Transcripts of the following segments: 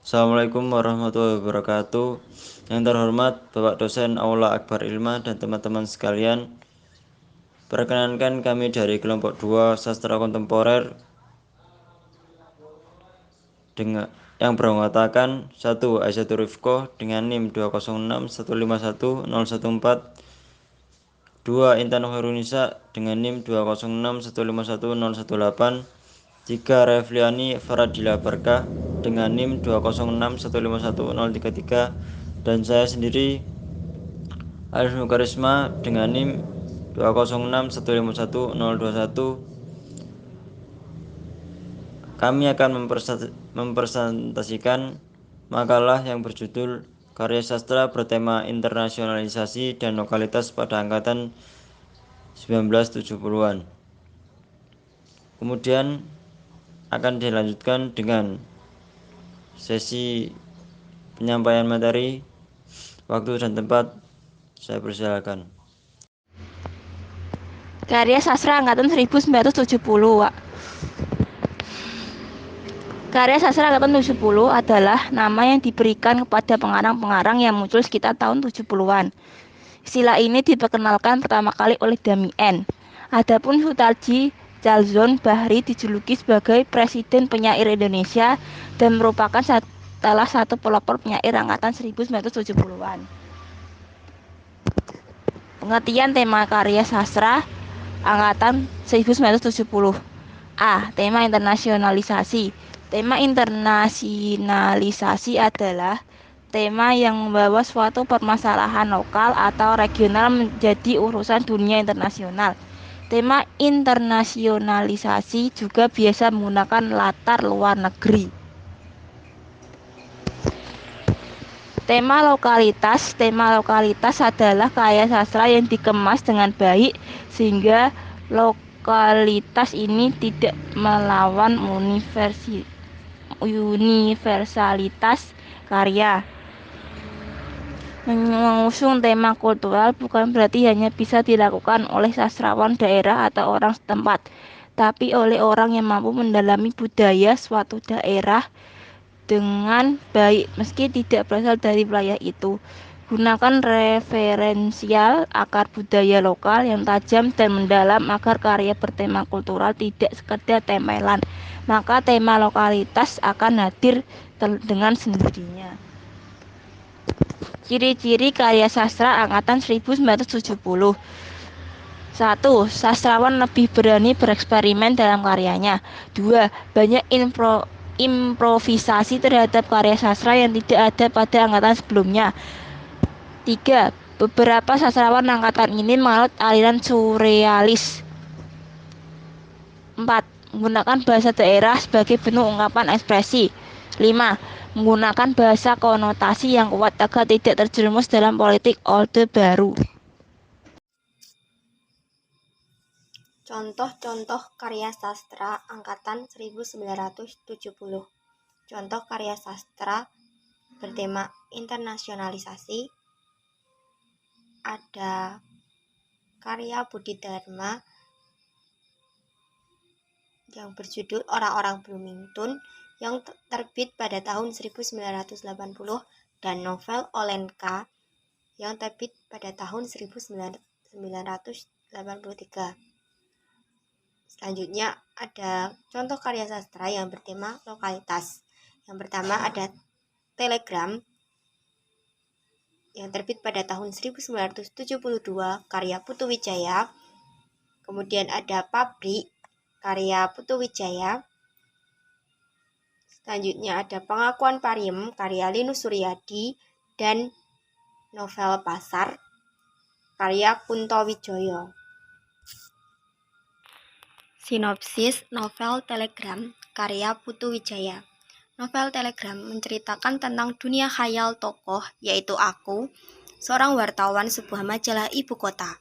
Assalamualaikum warahmatullahi wabarakatuh. Yang terhormat Bapak Dosen Aula Akbar Ilma dan teman-teman sekalian, perkenankan kami dari kelompok 2 Sastra Kontemporer dengan yang beranggotakan 1. Aisyah Rifko dengan NIM 206151014, 2. Intan Khairunisa dengan NIM 206151018, 3. Refliani Faradila Barkah dengan NIM 206151033, dan saya sendiri Alif Mukarisma dengan NIM 206151021. Kami akan mempresentasikan makalah yang berjudul Karya Sastra bertema internasionalisasi dan lokalitas pada angkatan 1970-an. Kemudian akan dilanjutkan dengan sesi penyampaian materi. Waktu dan tempat saya persilakan. Karya Sastra Angkatan 1970, Wak. Karya Sastra Angkatan 70 adalah nama yang diberikan kepada pengarang-pengarang yang muncul sekitar tahun 70-an. Istilah ini diperkenalkan pertama kali oleh Damien. Adapun Sutarji Jalzon Bahri dijuluki sebagai Presiden Penyair Indonesia dan merupakan salah satu pelopor penyair angkatan 1970-an. Pengertian tema karya sastra angkatan 1970. A. Tema internasionalisasi. Tema internasionalisasi adalah tema yang membawa suatu permasalahan lokal atau regional menjadi urusan dunia internasional. Tema internasionalisasi juga biasa menggunakan latar luar negeri. Tema lokalitas. Tema lokalitas adalah karya sastra yang dikemas dengan baik sehingga lokalitas ini tidak melawan universalitas karya. Mengusung tema kultural bukan berarti hanya bisa dilakukan oleh sastrawan daerah atau orang setempat, tapi oleh orang yang mampu mendalami budaya suatu daerah dengan baik meski tidak berasal dari wilayah itu. Gunakan referensial akar budaya lokal yang tajam dan mendalam agar karya bertema kultural tidak sekedar tempelan. Maka tema lokalitas akan hadir dengan sendirinya. Ciri-ciri karya sastra angkatan 1970. 1. Sastrawan lebih berani bereksperimen dalam karyanya. 2. Banyak improvisasi terhadap karya sastra yang tidak ada pada angkatan sebelumnya. 3. Beberapa sastrawan angkatan ini menganut aliran surrealis. 4. Menggunakan bahasa daerah sebagai bentuk ungkapan ekspresi. 5. Menggunakan bahasa konotasi yang kuat agar tidak terjerumus dalam politik Orde Baru. Contoh-contoh karya sastra angkatan 1970. Contoh karya sastra bertema internasionalisasi ada karya Budi Dharma yang berjudul Orang-orang Bloomington yang terbit pada tahun 1980 dan novel Olenka yang terbit pada tahun 1983. Selanjutnya ada contoh karya sastra yang bertema lokalitas. Yang pertama ada Telegram yang terbit pada tahun 1972 karya Putu Wijaya. Kemudian ada Pabrik karya Putu Wijaya. Selanjutnya ada Pengakuan Pariem karya Linus Suryadi dan novel Pasar karya Kunto Wijoyo. Sinopsis novel Telegram karya Putu Wijaya. Novel Telegram menceritakan tentang dunia khayal tokoh, yaitu aku, seorang wartawan sebuah majalah ibu kota.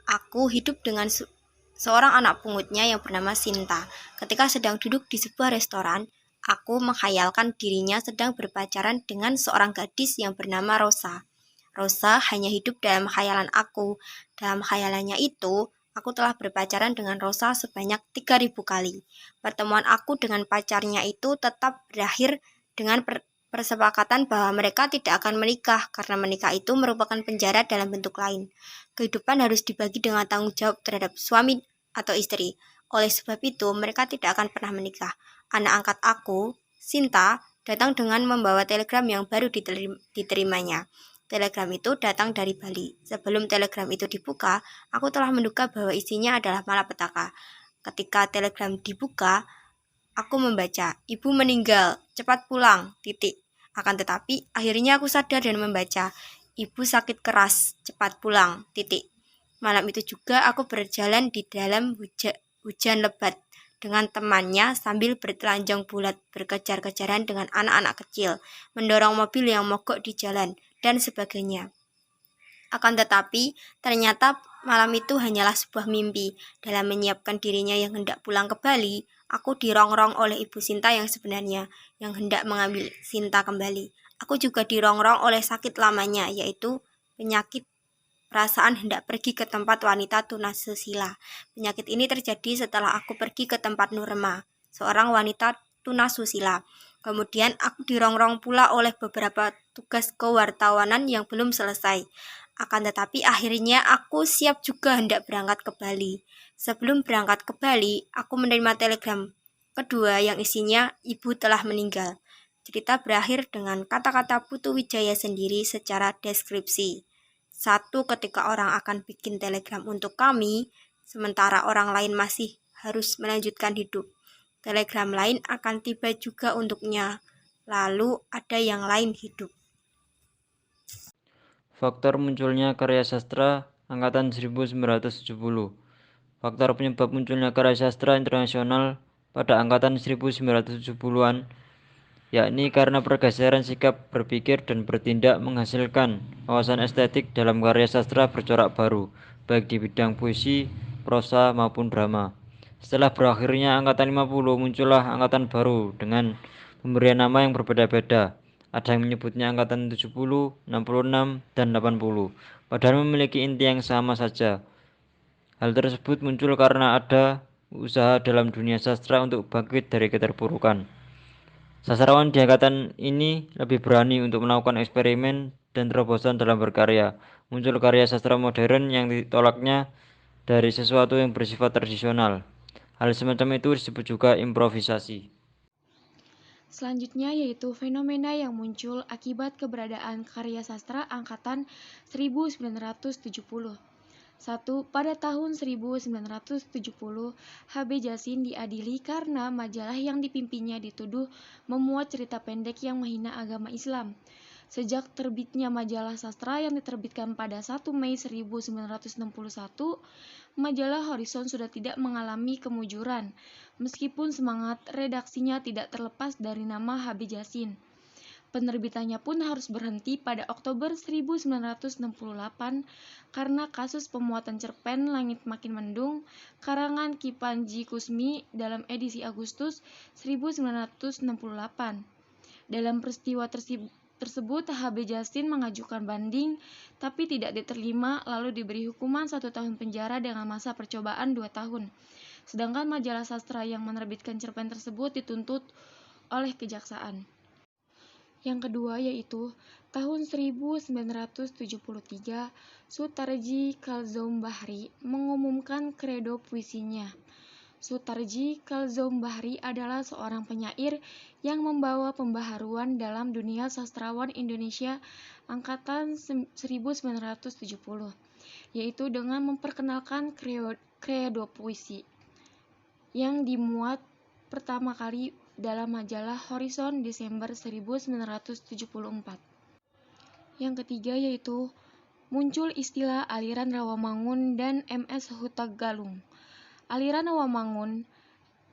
Aku hidup dengan seorang anak pungutnya yang bernama Sinta. Ketika sedang duduk di sebuah restoran, aku menghayalkan dirinya sedang berpacaran dengan seorang gadis yang bernama Rosa. Rosa hanya hidup dalam khayalan aku. Dalam khayalannya itu, aku telah berpacaran dengan Rosa sebanyak 3.000 kali. Pertemuan aku dengan pacarnya itu tetap berakhir dengan persepakatan bahwa mereka tidak akan menikah karena menikah itu merupakan penjara dalam bentuk lain. Kehidupan harus dibagi dengan tanggung jawab terhadap suami atau istri. Oleh sebab itu, mereka tidak akan pernah menikah. Anak angkat aku, Sinta, datang dengan membawa telegram yang baru diterimanya. Telegram itu datang dari Bali. Sebelum telegram itu dibuka, aku telah menduga bahwa isinya adalah malapetaka. Ketika telegram dibuka, aku membaca, "Ibu meninggal, cepat pulang, titik." Akan tetapi, akhirnya aku sadar dan membaca, "Ibu sakit keras, cepat pulang, titik." Malam itu juga aku berjalan di dalam hujan lebat dengan temannya sambil bertelanjang bulat berkejar-kejaran dengan anak-anak kecil, mendorong mobil yang mogok di jalan, dan sebagainya. Akan tetapi, ternyata malam itu hanyalah sebuah mimpi. Dalam menyiapkan dirinya yang hendak pulang ke Bali, aku dirongrong oleh Ibu Sinta yang sebenarnya, yang hendak mengambil Sinta kembali. Aku juga dirongrong oleh sakit lamanya, yaitu penyakit perasaan hendak pergi ke tempat wanita tunasusila. Penyakit ini terjadi setelah aku pergi ke tempat Nurma, seorang wanita tunasusila. Kemudian aku dirongrong pula oleh beberapa tugas kewartawanan yang belum selesai. Akan tetapi akhirnya aku siap juga hendak berangkat ke Bali. Sebelum berangkat ke Bali, aku menerima telegram kedua yang isinya ibu telah meninggal. Cerita berakhir dengan kata-kata Putu Wijaya sendiri secara deskripsi. Satu, ketika orang akan bikin telegram untuk kami, sementara orang lain masih harus melanjutkan hidup. Telegram lain akan tiba juga untuknya. Lalu ada yang lain hidup. Faktor munculnya karya sastra angkatan 1970. Faktor penyebab munculnya karya sastra internasional pada angkatan 1970-an yakni karena pergeseran sikap berpikir dan bertindak menghasilkan wawasan estetik dalam karya sastra bercorak baru, baik di bidang puisi, prosa maupun drama. Setelah berakhirnya angkatan 50, muncullah angkatan baru dengan pemberian nama yang berbeda-beda. Ada yang menyebutnya angkatan 70, 66, dan 80, padahal memiliki inti yang sama saja. Hal tersebut muncul karena ada usaha dalam dunia sastra untuk bangkit dari keterpurukan. Sastrawan di angkatan ini lebih berani untuk melakukan eksperimen dan terobosan dalam berkarya. Muncul karya sastra modern yang ditolaknya dari sesuatu yang bersifat tradisional. Hal semacam itu disebut juga improvisasi. Selanjutnya yaitu fenomena yang muncul akibat keberadaan karya sastra angkatan 1970. 1. Pada tahun 1970, H.B. Jasin diadili karena majalah yang dipimpinnya dituduh memuat cerita pendek yang menghina agama Islam. Sejak terbitnya majalah sastra yang diterbitkan pada 1 Mei 1961, majalah Horizon sudah tidak mengalami kemujuran, meskipun semangat redaksinya tidak terlepas dari nama H.B. Jasin. Penerbitannya pun harus berhenti pada Oktober 1968 karena kasus pemuatan cerpen Langit Makin Mendung karangan Ki Panji Kusmi dalam edisi Agustus 1968. Dalam peristiwa tersebut, H.B. Jasin mengajukan banding tapi tidak diterima lalu diberi hukuman 1 tahun penjara dengan masa percobaan 2 tahun. Sedangkan majalah sastra yang menerbitkan cerpen tersebut dituntut oleh kejaksaan. Yang kedua yaitu tahun 1973, Sutarji Kalzoum Bahri mengumumkan kredo puisinya. Sutarji Kalzoum Bahri adalah seorang penyair yang membawa pembaharuan dalam dunia sastrawan Indonesia angkatan 1970, yaitu dengan memperkenalkan kredo puisi yang dimuat pertama kali dalam majalah Horizon Desember 1974. Yang ketiga yaitu muncul istilah aliran Rawamangun dan MS Hutagalung. Aliran Rawamangun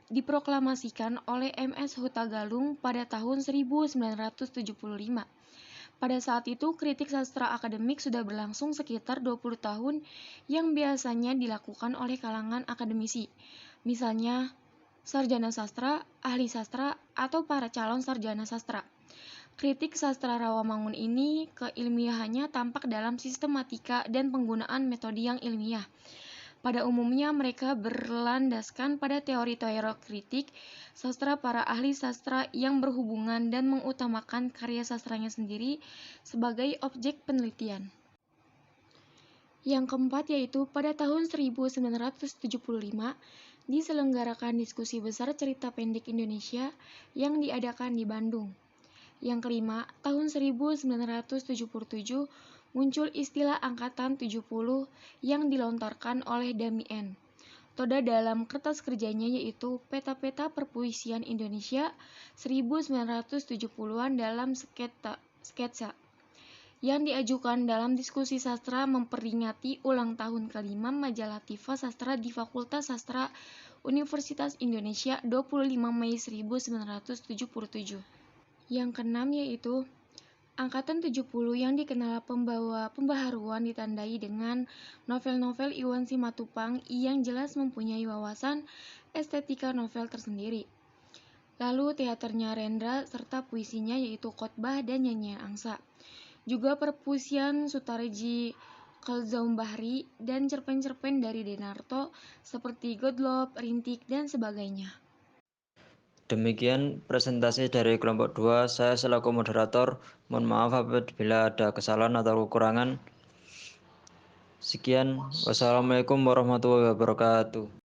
diproklamasikan oleh MS Hutagalung pada tahun 1975. Pada saat itu, kritik sastra akademik sudah berlangsung sekitar 20 tahun yang biasanya dilakukan oleh kalangan akademisi. Misalnya, sarjana sastra, ahli sastra, atau para calon sarjana sastra. Kritik sastra Rawamangun ini keilmiahannya tampak dalam sistematika dan penggunaan metode yang ilmiah. Pada umumnya mereka berlandaskan pada teori-teori kritik sastra para ahli sastra yang berhubungan dan mengutamakan karya sastranya sendiri sebagai objek penelitian. Yang keempat yaitu pada tahun 1975 diselenggarakan diskusi besar cerita pendek Indonesia yang diadakan di Bandung. Yang kelima, tahun 1977 muncul istilah Angkatan 70 yang dilontarkan oleh Damien Toda dalam kertas kerjanya yaitu Peta-peta Perpuisian Indonesia 1970-an dalam sketsa yang diajukan dalam diskusi sastra memperingati ulang tahun kelima majalah Tifa Sastra di Fakultas Sastra Universitas Indonesia 25 Mei 1977. Yang keenam yaitu Angkatan 70 yang dikenal pembawa pembaharuan ditandai dengan novel-novel Iwan Simatupang yang jelas mempunyai wawasan estetika novel tersendiri. Lalu teaternya Rendra serta puisinya yaitu Khotbah dan Nyanyian Angsa. Juga perpuisian Sutarji Kalzaum Bahri dan cerpen-cerpen dari Denarto seperti Godlop, Rintik, dan sebagainya. Demikian presentasi dari kelompok 2. Saya selaku moderator, mohon maaf apabila ada kesalahan atau kekurangan. Sekian, wassalamualaikum warahmatullahi wabarakatuh.